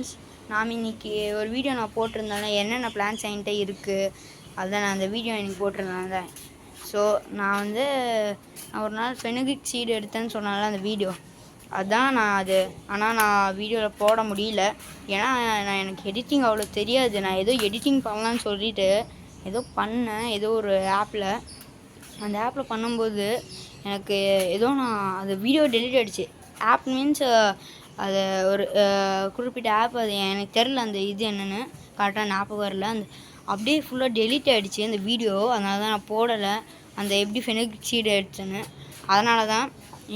Friends, நான் இன்னைக்கு ஒரு வீடியோ நான் போட்டிருந்தேன்ல, என்னென்ன பிளான்ஸ் என்கிட்ட இருக்குது அதுதான் நான் அந்த வீடியோ எனக்கு போட்டிருந்தேன்ல. ஸோ நான் ஒரு நாள் ஃபெனுகிக் சீடு எடுத்தேன்னு சொன்னால அந்த வீடியோ அதுதான் ஆனால் நான் வீடியோவில் போட முடியல. ஏன்னா எனக்கு எடிட்டிங் அவ்வளோ தெரியாது. நான் ஏதோ எடிட்டிங் பண்ணலான்னு சொல்லிட்டு ஏதோ பண்ணேன், ஏதோ ஒரு ஆப்பில். அந்த ஆப்பில் பண்ணும்போது எனக்கு ஏதோ நான் அந்த வீடியோ டெலிட் ஆகிடுச்சு. ஆப் மீன்ஸ் அது ஒரு குறிப்பிட்ட ஆப், அது எனக்கு தெரில அந்த இது என்னென்னு கரெக்டாக ஞாபகம் வரல. அப்படியே ஃபுல்லாக டெலிட் ஆகிடுச்சு அந்த வீடியோ. அதனால தான் நான் போடலை அந்த எப்படி ஃபெனுகிக் சீடு எடுத்தேன்னு. அதனால தான்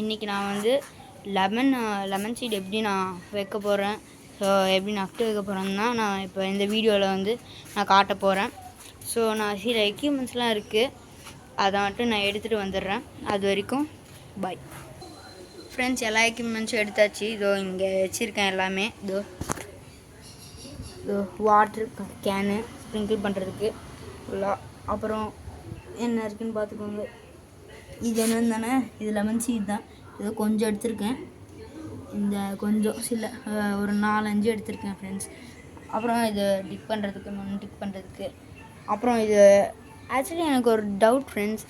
இன்றைக்கி நான் லெமன் சீடு எப்படி நான் வைக்க போகிறேன், ஸோ எப்படி நட்டு வைக்க போகிறேன்னா நான் இப்போ இந்த வீடியோவில் நான் காட்ட போகிறேன். ஸோ நான் சில எக்யூப்மெண்ட்ஸ்லாம் இருக்குது, அதை மட்டும் நான் எடுத்துகிட்டு வந்துடுறேன். அது வரைக்கும் பாய் ஃப்ரெண்ட்ஸ். எல்லா எக்யூப்மெண்ட்ஸும் எடுத்தாச்சு. இதோ இங்கே வச்சுருக்கேன் எல்லாமே. இதோ வாட்ரு கேனு ஸ்ப்ரிங்கிள் பண்ணுறதுக்கு ஃபுல்லாக. அப்புறம் என்ன இருக்குதுன்னு பார்த்துக்கோங்க. இது என்னன்னு தானே, இது லெமன் சீட் தான். இதோ கொஞ்சம் எடுத்திருக்கேன், இந்த கொஞ்சம் ஒரு 4-5 எடுத்திருக்கேன் ஃப்ரெண்ட்ஸ். அப்புறம் இது டிக் பண்ணுறதுக்கு அப்புறம் இது ஆக்சுவலி எனக்கு ஒரு டவுட் ஃப்ரெண்ட்ஸ்.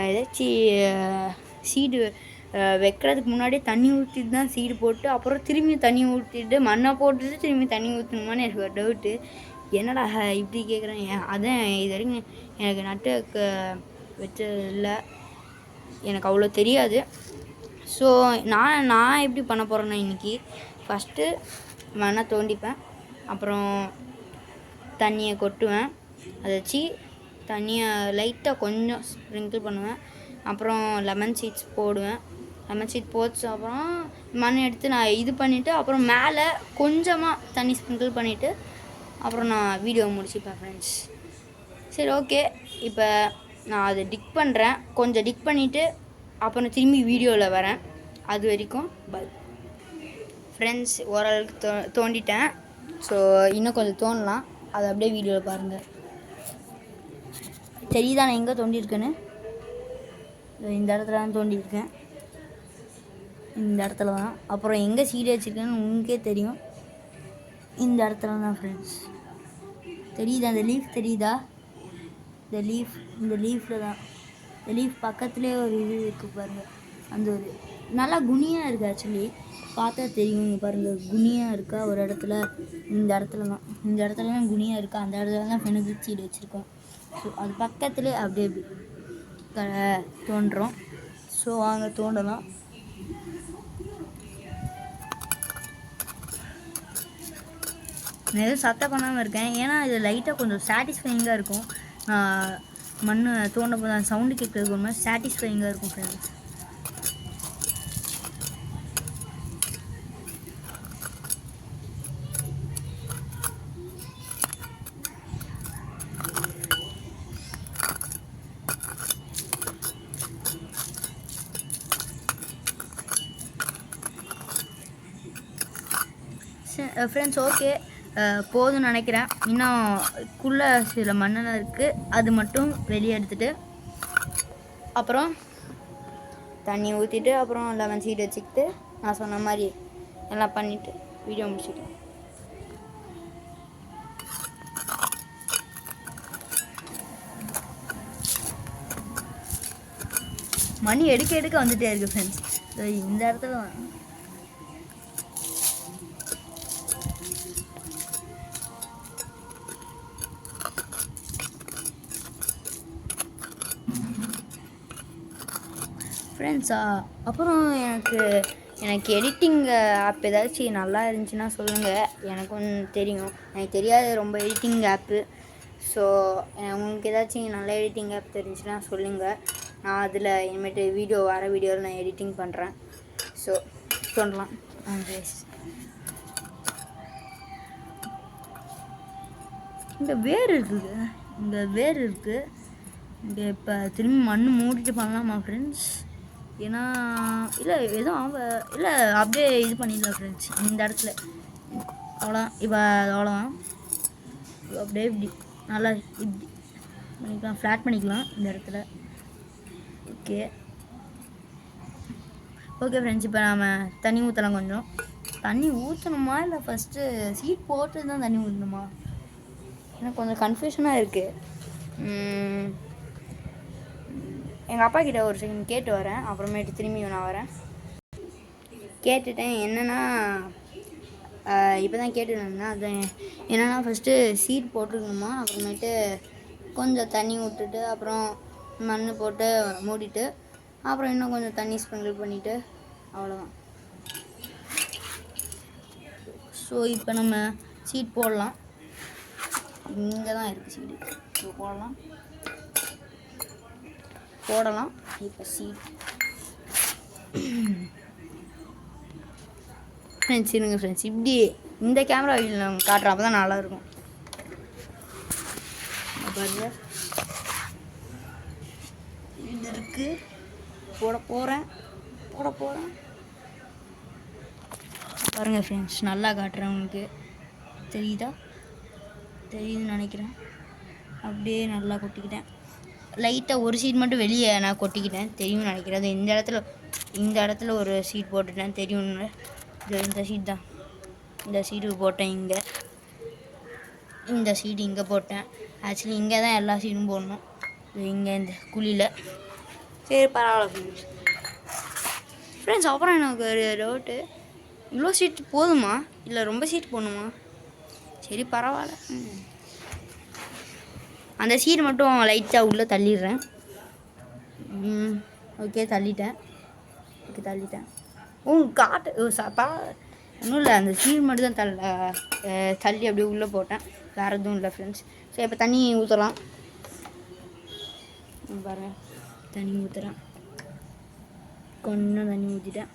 ஏதாச்சும் சீடு வைக்கிறதுக்கு முன்னாடியே தண்ணி ஊற்றிட்டு தான் சீடு போட்டு அப்புறம் திரும்பி தண்ணி ஊற்றிட்டு மண்ணை போட்டுட்டு திரும்பி தண்ணி ஊற்றணுமான்னு எனக்கு ஒரு டவுட்டு. என்னடா இப்படி கேட்குறேன். அதான் இது வரைக்கும் எனக்கு நட்டு வச்சது இல்லை, எனக்கு அவ்வளோ தெரியாது. ஸோ நான் எப்படி பண்ண போகிறேன்னா, இன்றைக்கி ஃபஸ்ட்டு மண்ணை தோண்டிப்பேன், அப்புறம் தண்ணியை கொட்டுவேன், அதை வச்சு தண்ணியை லைட்டாக கொஞ்சம் ஸ்ப்ரிங்கிள் பண்ணுவேன், அப்புறம் லெமன் சீட்ஸ் போடுவேன். லெமன் சீட் போச்சு அப்புறம் மண் எடுத்து நான் இது பண்ணிவிட்டு அப்புறம் மேலே கொஞ்சமாக தண்ணி ஸ்ப்ரிங்கிள் பண்ணிவிட்டு அப்புறம் நான் வீடியோ முடிச்சுப்பேன் ஃப்ரெண்ட்ஸ். சரி, ஓகே. இப்போ நான் அதை டிக் பண்ணுறேன், கொஞ்சம் டிக் பண்ணிவிட்டு அப்புறம் திரும்பி வீடியோவில் வரேன். அது வரைக்கும் பாய் ஃப்ரெண்ட்ஸ். ஓரளவுக்கு தோண்டிட்டேன். ஸோ இன்னும் கொஞ்சம் தோண்டலாம், அதை அப்படியே வீடியோவில் பாருங்கள். தெரியுதா நான் எங்கே தோண்டியிருக்கேன்னு? இந்த இடத்துல தான் தோண்டியிருக்கேன், இந்த இடத்துல தான். அப்புறம் எங்கே சீடு வச்சுருக்கேன்னு உங்களுக்கே தெரியும், இந்த இடத்துல தான் ஃப்ரெண்ட்ஸ். தெரியுதா அந்த லீஃப் தெரியுதா? இந்த லீஃபில் தான், இந்த லீஃப் பக்கத்துலேயே ஒரு இது இருக்குது பாருங்கள். அந்த ஒரு நல்லா குனியாக இருக்குது. ஆக்சுவலி பார்த்தா தெரியும் பாருங்கள், குனியாக இருக்கா ஒரு இடத்துல. இந்த இடத்துல தான் குனியாக இருக்கா. அந்த இடத்துல தான் ஃபெனுகிக் சீடு வச்சுருக்கோம். ஸோ அது பக்கத்துலேயே அப்படியே தோண்டுறோம். ஸோ வாங்க தோண்டலாம். நான் எதுவும் சத்தம் பண்ணாமல் இருக்கேன், ஏன்னா இது லைட்டாக கொஞ்சம் சாட்டிஸ்ஃபையிங்காக இருக்கும். மண் தோண்ட போது அந்த சவுண்டு கேட்குறதுக்கு ஒரு மாதிரி சாட்டிஸ்ஃபையிங்காக இருக்கும் ஃப்ரெண்ட்ஸ். ஃப்ரெண்ட்ஸ், ஓகே, போதும்னு நினைக்கிறேன். இன்னும் சில மண்ணெல்லாம் இருக்குது, அது மட்டும் வெளியே எடுத்துகிட்டு அப்புறம் தண்ணி ஊற்றிட்டு அப்புறம் லெமன் சீடு வச்சுக்கிட்டு நான் சொன்ன மாதிரி எல்லாம் பண்ணிவிட்டு வீடியோ முடிச்சுட்டேன். மணி எடுக்க வந்துகிட்டே இருக்குது ஃப்ரெண்ட்ஸ். இந்த இடத்துல ஃப்ரெண்ட்ஸ். அப்புறம் எனக்கு எடிட்டிங் ஆப் ஏதாச்சும் நல்லா இருந்துச்சுன்னா சொல்லுங்கள், எனக்கும் தெரியும். எனக்கு தெரியாது ரொம்ப எடிட்டிங் ஆப்பு. ஸோ உங்களுக்கு ஏதாச்சும் நல்ல எடிட்டிங் ஆப் தெரிஞ்சுன்னா சொல்லுங்கள். நான் அதில் இனிமேட்டு வர வீடியோவில் நான் எடிட்டிங் பண்ணுறேன். ஸோ சொல்லலாம். இங்கே வேர் இருக்குது. இங்கே இப்போ திரும்பி மண் மூடிட்டு பண்ணலாமா ஃப்ரெண்ட்ஸ்? ஏன்னா இல்லை எதுவும் இல்லை, அப்படியே இது பண்ணிடலாம் ஃப்ரெண்ட்ஸ். இந்த இடத்துல அவ்வளோதான். இப்போ அவ்வளோதான், அப்படியே இப்படி நல்லா இப்படி பண்ணிக்கலாம், ஃப்ளாட் பண்ணிக்கலாம் இந்த இடத்துல. ஓகே ஃப்ரெண்ட்ஸ், இப்போ நாம் தண்ணி ஊற்றலாம் கொஞ்சம். தண்ணி ஊற்றணுமா இல்லை ஃபஸ்ட்டு சீட் போட்டு தான் தண்ணி ஊற்றணுமா? எனக்கு கொஞ்சம் கன்ஃபியூஷனாக இருக்குது. எங்கள் அப்பா கிட்ட ஒரு செகண்ட் கேட்டு வரேன், அப்புறமேட்டு திரும்பி நான் வரேன். கேட்டுட்டேன். என்னென்னா இப்போ தான் கேட்டுருந்தேன்னா அது என்னென்னா ஃபஸ்ட்டு சீட் போட்டுருக்கணுமா, அப்புறமேட்டு கொஞ்சம் தண்ணி விட்டுட்டு அப்புறம் மண் போட்டு மூடிட்டு அப்புறம் இன்னும் கொஞ்சம் தண்ணி ஸ்ப்ரிங்கிள் பண்ணிவிட்டு அவ்வளோதான். ஸோ இப்போ நம்ம சீட் போடலாம். இங்கே தான் இருக்குது சீடு. ஸோ போடலாம். இப்போ சீட் ஃப்ரெண்ட்ஸ் இருங்க ஃப்ரெண்ட்ஸ், இப்படி இந்த கேமரா வீடியோ நம்ம காட்டுறோம், அப்போ தான் நல்லாயிருக்கும். பாருங்க இது இருக்குது. போட போகிறேன் பாருங்கள் ஃப்ரெண்ட்ஸ், நல்லா காட்டுறேன். உங்களுக்கு தெரியுதுன்னு நினைக்கிறேன். அப்படியே நல்லா கொட்டிக்கிட்டேன். லைட்டாக ஒரு சீட் மட்டும் வெளியே நான் கொட்டிக்கிட்டேன், தெரியும்னு நினைக்கிறேன். அது இந்த இடத்துல ஒரு சீட் போட்டுட்டேன், தெரியும்னு. இந்த சீட் தான், இந்த சீடு போட்டேன். இந்த சீடு இங்கே போட்டேன். ஆக்சுவலி இங்கே தான் எல்லா சீடும் போடணும், இங்கே இந்த குழியில். சரி பரவாயில்ல ஃப்ரெண்ட்ஸ். அப்புறம் எனக்கு ஒரு டவுட்டு, இவ்வளோ சீட் போதுமா இல்லை ரொம்ப சீட் போடணுமா? சரி பரவாயில்ல. அந்த சீடு மட்டும் லைட்டாக உள்ளே தள்ளிடுறேன். ஓகே தள்ளிட்டேன். ஒன்றும் இல்லை, அந்த சீடு மட்டும் தான் தள்ளி அப்படியே உள்ளே போட்டேன், வேறு எதுவும் இல்லை ஃப்ரெண்ட்ஸ். ஸோ இப்போ தண்ணி ஊற்றலாம். பாருங்கள், தண்ணி ஊற்றுறேன். கொஞ்சம் தண்ணி ஊற்றிட்டேன்.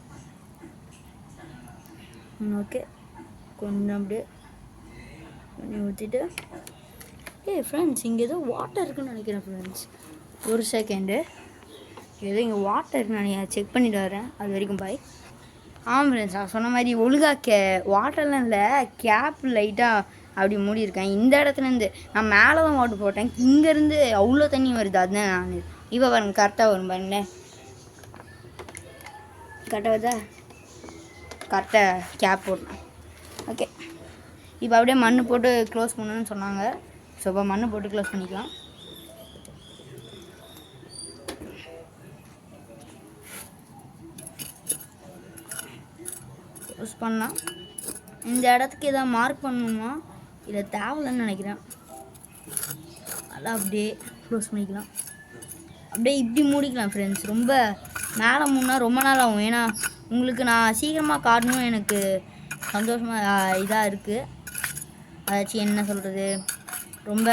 ஓகே, கொஞ்சம் அப்படியே தண்ணி ஊற்றிட்டு ஃப்ரெண்ட்ஸ், இங்கே ஏதோ வாட்டர் இருக்குதுன்னு நினைக்கிறேன் ஃப்ரெண்ட்ஸ். ஒரு செகண்டு, ஏதோ இங்கே வாட்டர் இருக்குன்னு நினைக்கிறேன். செக் பண்ணிட்டு வரேன். அது வரைக்கும் பாய். ஆமாம் ஃப்ரெண்ட்ஸ், நான் சொன்ன மாதிரி ஒழுங்காக வாட்டர்லாம் இல்லை, கேப் லைட்டாக அப்படி மூடியிருக்கேன். இந்த இடத்துலேருந்து நான் மேலே தான் வாட்டர் போட்டேன், இங்கேருந்து அவ்வளோ தண்ணி வருது. அதுதான் நான் இப்போ பாருங்க, கரெக்டாக வரும் பாருங்களேன். கரெக்டாக வருதா? கரெக்டாக கேப் போட்டேன். ஓகே, இப்போ அப்படியே மண் போட்டு க்ளோஸ் பண்ணணும்னு சொன்னாங்க. ஸோ இப்போ மண் போட்டு க்ளோஸ் பண்ணிக்கலாம். க்ளோஸ் பண்ணலாம். இந்த இடத்துக்கு எதாவது மார்க் பண்ணணுமா இல்லை தேவையில்லைன்னு நினைக்கிறேன். அதெல்லாம் அப்படியே க்ளோஸ் பண்ணிக்கலாம். அப்படியே இப்படி மூடிக்கலாம் ஃப்ரெண்ட்ஸ். ரொம்ப மேலே மூடினா ரொம்ப நாள் ஆகும். ஏன்னா உங்களுக்கு நான் சீக்கிரமாக காட்டணும், எனக்கு சந்தோஷமாக இதாக இருக்குது. அதாச்சும் என்ன சொல்கிறது, ரொம்ப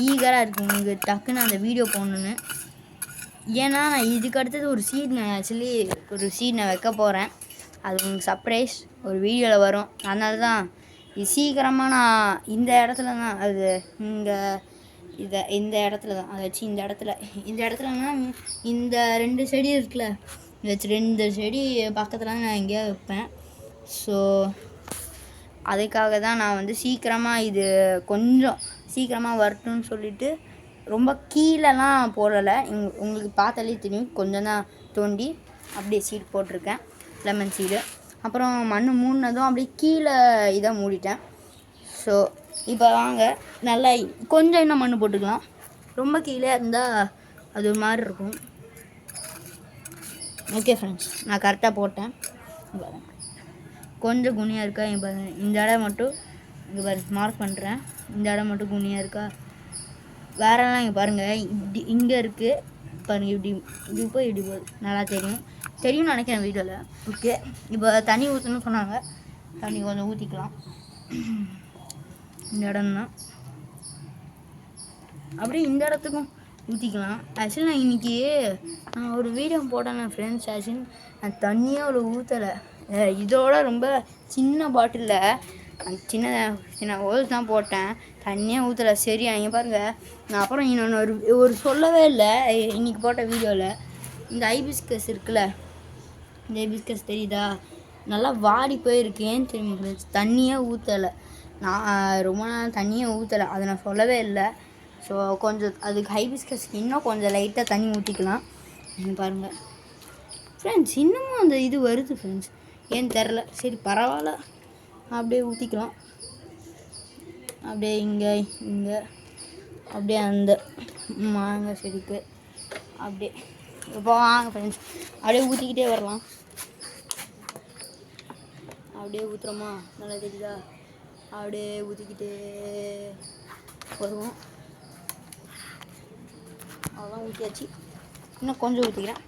ஈகராக இருக்குது உங்களுக்கு டக்குன்னு அந்த வீடியோ போடணுன்னு. ஏன்னா நான் இதுக்கு அடுத்தது ஒரு சீட் நான் வைக்க போகிறேன். அது உங்களுக்கு சர்ப்ரைஸ் ஒரு வீடியோவில் வரும். அதனால தான் இது சீக்கிரமாக நான் இந்த இடத்துல தான், அது இந்த இடத்துல தான், அதை வச்சு இந்த இடத்துலனா இந்த 2 செடி இருக்குல்ல, வச்சு 2 செடி பக்கத்தில் தான் நான் எங்கேயா வைப்பேன். ஸோ அதுக்காக தான் நான் வந்து சீக்கிரமாக இது கொஞ்சம் சீக்கிரமாக வரட்டும்னு சொல்லிவிட்டு ரொம்ப கீழெல்லாம் போடலை. உங்களுக்கு பார்த்தாலே தெரியும், கொஞ்சம் தான் தோண்டி அப்படியே சீடு போட்டிருக்கேன், லெமன் சீடு. அப்புறம் மண் மூடினதும் அப்படியே கீழே இதை மூடிட்டேன். ஸோ இப்போ வாங்க நல்லா கொஞ்சம் இன்னும் மண் போட்டுக்கலாம். ரொம்ப கீழே இருந்தால் அது ஒரு மாதிரி இருக்கும். ஓகே ஃப்ரெண்ட்ஸ், நான் கரெக்டாக போட்டேன். கொஞ்சம் குனியாக இருக்கா இப்போ இந்த இடம் மட்டும் இங்கே மார்க் பண்ணுறேன். இந்த இடம் மட்டும் குனியாக இருக்கா, வேறெல்லாம் இங்கே பாருங்கள் இப்படி இங்கே இருக்குது பாருங்கள். இப்படி போய் இப்படி போகுது, நல்லா தெரியும்னு நினைக்கிறேன் வீடியோவில். ஓகே, இப்போ தண்ணி ஊற்றணும்னு சொன்னாங்க, தண்ணி கொஞ்சம் ஊற்றிக்கலாம். இந்த இடம்தான் அப்படியே இந்த இடத்துக்கும் ஊற்றிக்கலாம். ஆக்சுவலி நான் இன்றைக்கி ஒரு வீடியோ போட்டேன் ஃப்ரெண்ட்ஸ். ஆக்சுவலி நான் தண்ணியே அவ்வளோ ஊற்றலை. இதோட ரொம்ப சின்ன பாட்டிலில் சின்ன ஹோல்ஸ் தான் போட்டேன், தண்ணியே ஊற்றலை. சரி இங்கே பாருங்கள், நான் அப்புறம் இன்னொன்று ஒரு சொல்லவே இல்லை இன்றைக்கி போட்ட வீடியோவில். இந்த ஹைபிஸ்கஸ் இருக்குல்ல, இந்த ஹைபிஸ்கஸ் தெரியுதா, நல்லா வாடி போயிருக்கேன்னு தெரியும் ஃப்ரெண்ட்ஸ். தண்ணியே ஊற்றலை, நான் ரொம்ப நாள் தண்ணியே ஊற்றலை, அதை நான் சொல்லவே இல்லை. ஸோ கொஞ்சம் அதுக்கு ஹைபிஸ்கஸ்க்கு இன்னும் கொஞ்சம் லைட்டாக தண்ணி ஊற்றிக்கலாம். பாருங்கள் ஃப்ரெண்ட்ஸ், இன்னமும் அந்த இது வருது ஃப்ரெண்ட்ஸ். ஏன்னு தெரில. சரி பரவாயில்ல, அப்படியே ஊற்றிக்கலாம். அப்படியே இங்கே இங்கே அப்படியே அந்த மாங்காய் செடிக்கு அப்படியே இப்போ வாங்க ஃப்ரெண்ட்ஸ், அப்படியே ஊற்றிக்கிட்டே வரலாம். அப்படியே ஊற்றுறோமா, நல்லா தெரியுதா? அப்படியே ஊற்றிக்கிட்டே வருவோம். அதெல்லாம் ஊற்றியாச்சு, இன்னும் கொஞ்சம் ஊற்றிக்கிறேன்.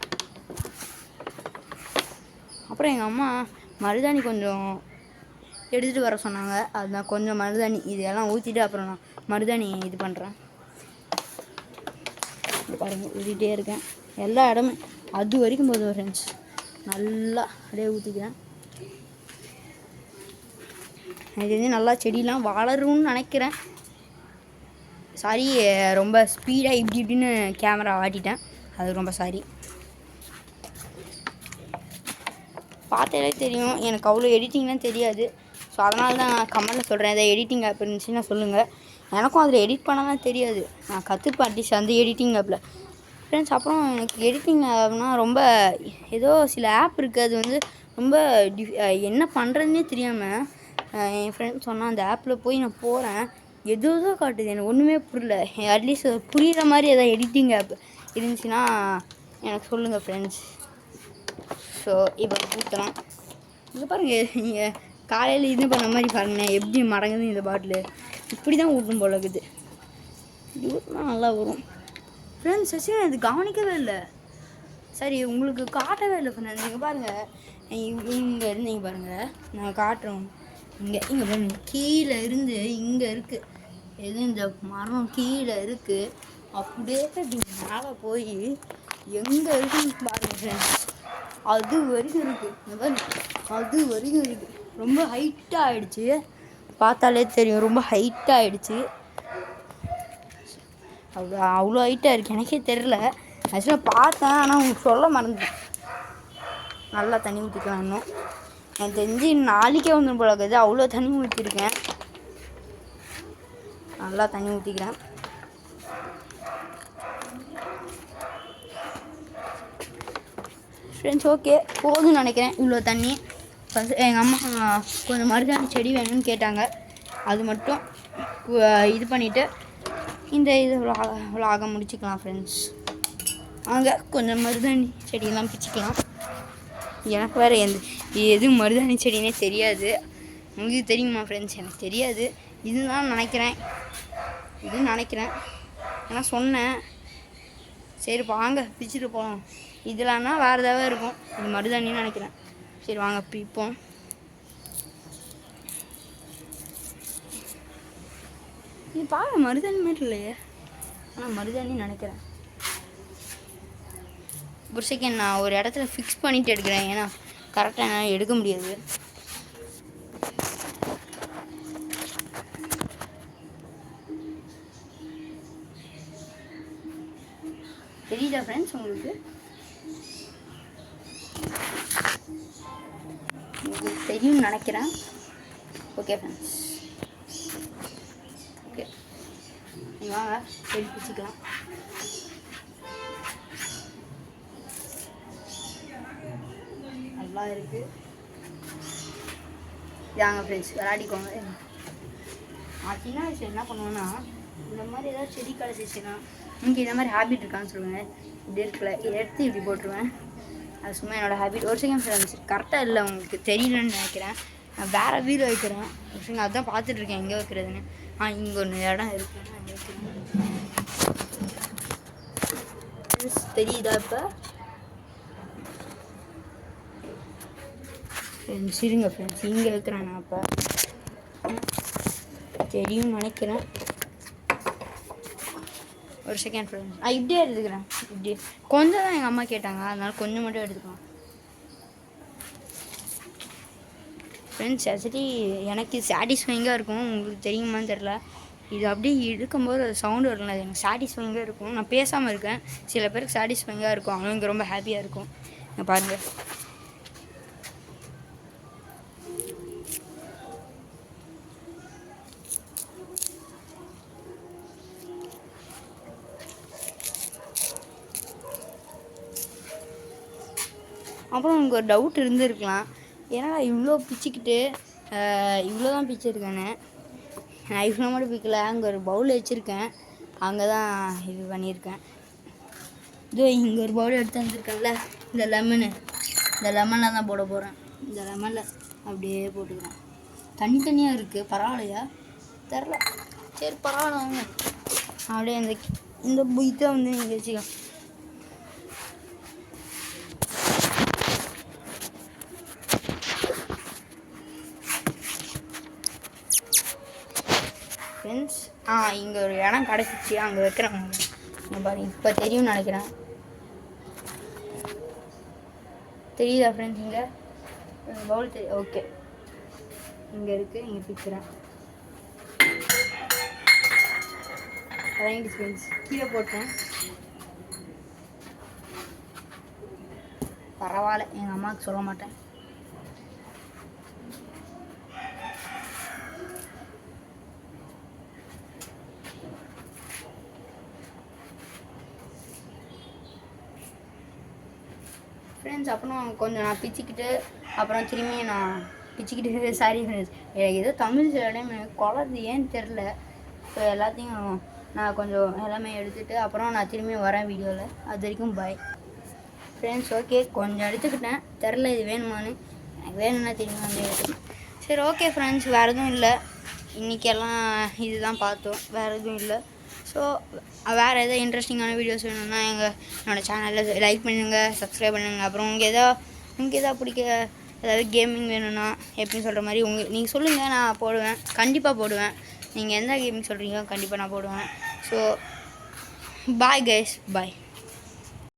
அப்புறம் எங்கள் அம்மா மருதாணி கொஞ்சம் எடுத்துகிட்டு வர சொன்னாங்க. அதுதான் கொஞ்சம் மருதாணி இதெல்லாம் ஊற்றிட்டு அப்புறம் நான் மருதாணி இது பண்ணுறேன். பாருங்கள், ஊற்றிட்டே இருக்கேன் எல்லா இடமே, அது வரைக்கும் போதும் ஃப்ரெண்ட்ஸ். நல்லா அப்படியே ஊற்றிக்கிறேன். எனக்கு தெரிஞ்சு நல்லா செடியெலாம் வளரும்னு நினைக்கிறேன். சாரி, ரொம்ப ஸ்பீடாக இப்படின்னு கேமரா ஆட்டிட்டேன், அது ரொம்ப சாரி. பார்த்தாலே தெரியும் எனக்கு அவ்வளோ எடிட்டிங்லாம் தெரியாது. ஸோ அதனால தான் நான் கமெண்ட்டில் சொல்கிறேன், எதாவது எடிட்டிங் ஆப் இருந்துச்சுன்னா சொல்லுங்கள். எனக்கும் அதில் எடிட் பண்ணலாம் தெரியாது, நான் கற்றுப்பேன் அட்லீஸ்ட் அந்த எடிட்டிங் ஆப்பில் ஃப்ரெண்ட்ஸ். அப்புறம் எனக்கு எடிட்டிங் ஆப்னா ரொம்ப ஏதோ சில ஆப் இருக்குது, அது வந்து ரொம்ப என்ன பண்ணுறதுனே தெரியாமல் என் ஃப்ரெண்ட் சொன்னால் அந்த ஆப்பில் போய் நான் போகிறேன், எதோ காட்டுது, எனக்கு ஒன்றுமே புரியல. அட்லீஸ்ட் புரிகிற மாதிரி எதாவது எடிட்டிங் ஆப் இருந்துச்சுன்னா எனக்கு சொல்லுங்கள் ஃப்ரெண்ட்ஸ். ஸோ இப்போ ஊற்றலாம். இங்கே பாருங்கள், நீங்கள் காலையில் இது பண்ண மாதிரி பாருங்கண்ணே எப்படி மடங்குது இந்த பாட்டில். இப்படி தான் ஊட்டும் போல இருக்குது. இப்படி ஊற்றினா நல்லா வரும் ஃப்ரெண்ட்ஸ். சரி, அது கவனிக்கவே இல்லை, சரி உங்களுக்கு காட்டவே இல்லை ஃப்ரெண்ட்ஸ். நீங்கள் பாருங்கள், இங்கே இருந்து நீங்கள் பாருங்கள், நான் காட்டுறோம். இங்கே பாருங்கள், கீழே இருந்து இங்கே இருக்குது, எது இந்த மரம் கீழே இருக்குது, அப்படியே இப்படி மேலே போய் எங்கே இருக்குன்னு பாருங்கள் ஃப்ரெண்ட்ஸ். அது வரைக்கும் இருக்குது, இந்த மாதிரி அது வரைக்கும் இருக்குது. ரொம்ப ஹைட்டாக ஆகிடுச்சு, பார்த்தாலே தெரியும் ரொம்ப ஹைட்டாக ஆகிடுச்சு. அவ்வளோ ஹைட்டாக இருக்குது, எனக்கே தெரில. ஆக்சுவலாக பார்த்தேன், ஆனால் உங்களுக்கு சொல்ல மறந்துட்டேன். நல்லா தண்ணி ஊற்றிக்கலாம். இன்னும் எனக்கு தெரிஞ்சு நாளைக்கே வந்துடும் போல இருக்குது, அவ்வளோ தண்ணி ஊற்றிருக்கேன். நல்லா தண்ணி ஊற்றிக்கிறேன். ஃப்ரெண்ட்ஸ் ஓகே, போதும்னு நினைக்கிறேன் இவ்வளோ தண்ணி. ஃபஸ்ட் எங்கள் அம்மா கொஞ்சம் மருதாணி செடி வேணும்னு கேட்டாங்க, அது மட்டும் இது பண்ணிவிட்டு இந்த இது விலாக முடிச்சுக்கலாம் ஃப்ரெண்ட்ஸ். அங்கே கொஞ்சம் மருதாணி செடியெல்லாம் பிச்சுக்கலாம். எனக்கு வேறு எது மருதாணி செடினே தெரியாது, உங்களுக்கு தெரியுமா ஃப்ரெண்ட்ஸ்? எனக்கு தெரியாது, இதுதான் நினைக்கிறேன், ஏன்னா சொன்னேன். சரி வாங்க பிச்சுட்டு போகலாம். இதெல்லாம்னா வேறு ஏதாவது இருக்கும், இது மருதாணின்னு நினைக்கிறேன். சரி வாங்க பிப்போம். இது பாருங்க, மருதாணி மாதிரி இல்லையே, ஆனால் மருதாணின்னு நினைக்கிறேன். ஒரு செகண்ட், நான் ஒரு இடத்துல ஃபிக்ஸ் பண்ணிவிட்டு எடுக்கிறேன், ஏன்னா கரெக்டாக என்னால் எடுக்க முடியாது. தெரியுதா ஃப்ரெண்ட்ஸ் உங்களுக்கு? தெரியும்னு நினைக்கிறேன். ஓகே ஃப்ரெண்ட்ஸ், ஓகே வாங்க செடி பிடிச்சிக்கலாம். நல்லா இருக்குது. யாங்க ஃப்ரெண்ட்ஸ் விளையாடிக்கோங்க. நான் சின்ன வயசில் என்ன பண்ணுவேன்னா, இந்த மாதிரி ஏதாவது செடி கழிச்சிச்சுன்னா, உங்களுக்கு இந்த மாதிரி ஹேபிட் இருக்கான்னு சொல்லுங்கள். இப்படி இருக்குல்ல, இதை எடுத்து இப்படி போட்டுருவேன். அது சும்மா என்னோடய ஹேபிட். ஒரு செகண்ட் ஃப்ரெண்ட்ஸ், கரெக்டாக இல்லை உங்களுக்கு தெரியலன்னு நினைக்கிறேன், நான் வேறு வீடு வைக்கிறேன். ஒரு செகண்ட் அதுதான் பார்த்துட்ருக்கேன் எங்கே வைக்கிறதுன்னு. இங்கே ஒன்று இடம் இருக்குது, அங்கே வைக்கிறேன். தெரியுதா இப்போ ஃப்ரெண்ட்ஸ்? இருங்க ஃப்ரெண்ட்ஸ், இங்கே வைக்கிறேன் நான். இப்போ தெரியும்னு நினைக்கிறேன். ஒரு செகண்ட் ஃப்ரெண்ட்ஸ், இப்படியே எடுத்துக்கிறேன். இப்படி கொஞ்சம் தான் எங்கள் அம்மா கேட்டாங்க, அதனால் கொஞ்சம் மட்டும் எடுத்துக்கலாம் ஃப்ரெண்ட்ஸ். ஆக்சுவலி எனக்கு சாட்டிஸ்ஃபைங்காக இருக்கும், உங்களுக்கு தெரியுமான்னு தெரில. இது அப்படியே இழுக்கும்போது அது சவுண்டு வரல, அது எனக்கு சாட்டிஸ்ஃபைங்காக இருக்கும். நான் பேசாமல் இருக்கேன், சில பேருக்கு சாட்டிஸ்ஃபைங்காக இருக்கும், அவங்க ரொம்ப ஹாப்பியாக இருக்கும். பாருங்கள், அப்புறம் உங்களுக்கு ஒரு டவுட் இருந்திருக்கலாம், ஏன்னா இவ்வளோ பிச்சுக்கிட்டு இவ்வளோ தான் பிச்சிருக்கேன்னு நான் இவ்வளோ மட்டும் பிக்கல. அங்கே ஒரு பவுல் வச்சுருக்கேன், அங்கே தான் இது பண்ணியிருக்கேன். இதோ இங்கே ஒரு பவுல் எடுத்து வந்துருக்கேன்ல, இந்த லெமனில் தான் போட போகிறேன். இந்த லெமனில் அப்படியே போட்டுக்கிறேன். தனித்தனியாக இருக்குது, பரவாயில்லையா தெரில, சரி பரவாயில்ல வாங்க. அப்படியே இந்த இதை வந்து நீங்கள் வச்சுக்கோ. ஃப்ரெண்ட்ஸ் இங்கே ஒரு இடம் கிடச்சிச்சு, அங்கே வைக்கிறாங்க. இங்கே பாருங்க, இப்போ தெரியும்னு நினைக்கிறேன். தெரியுதா ஃப்ரெண்ட்ஸ்? இங்கே பவுல் தெரியும். ஓகே, இங்கே இருக்குது, இங்கே பிக்கிறேன். ரைட் ஃப்ரெண்ட்ஸ், கீழே போட்டேன். பரவாயில்ல, எங்கள் அம்மாவுக்கு சொல்ல மாட்டேன். ஃப்ரெண்ட்ஸ் அப்புறம் கொஞ்சம் நான் பிச்சுக்கிட்டு அப்புறம் திரும்பி நான் பிச்சுக்கிட்டு சாரி ஃப்ரெண்ட்ஸ், எனக்கு ஏதோ தமிழ் சில டைம் எனக்கு குழந்தை ஏன்னு தெரில. ஸோ எல்லாத்தையும் நான் கொஞ்சம் எல்லாமே எடுத்துகிட்டு அப்புறம் நான் திரும்பி வரேன் வீடியோவில். அது வரைக்கும் பாய் ஃப்ரெண்ட்ஸ். ஓகே, கொஞ்சம் எடுத்துக்கிட்டேன், தெரில இது வேணுமான்னு. எனக்கு வேணும்னா திரும்பி வந்து எடுத்துக்கேன். சரி ஓகே ஃப்ரெண்ட்ஸ், வேறு எதுவும் இல்லை. இன்றைக்கெல்லாம் இது தான் பார்த்தோம், வேறு எதுவும் இல்லை. ஸோ வேறு எதாவது இன்ட்ரெஸ்டிங்கான வீடியோஸ் வேணும்னா என்னோடய சேனலில் லைக் பண்ணுங்கள், சப்ஸ்கிரைப் பண்ணுங்கள். அப்புறம் உங்களுக்கு எதாவது பிடிக்க ஏதாவது கேமிங் வேணும்னா எப்படின்னு சொல்கிற மாதிரி நீங்கள் சொல்லுங்கள், நான் போடுவேன், கண்டிப்பாக போடுவேன். நீங்கள் எந்த கேமிங் சொல்கிறீங்களோ கண்டிப்பாக நான் போடுவேன். ஸோ பாய் கைஸ், பாய்.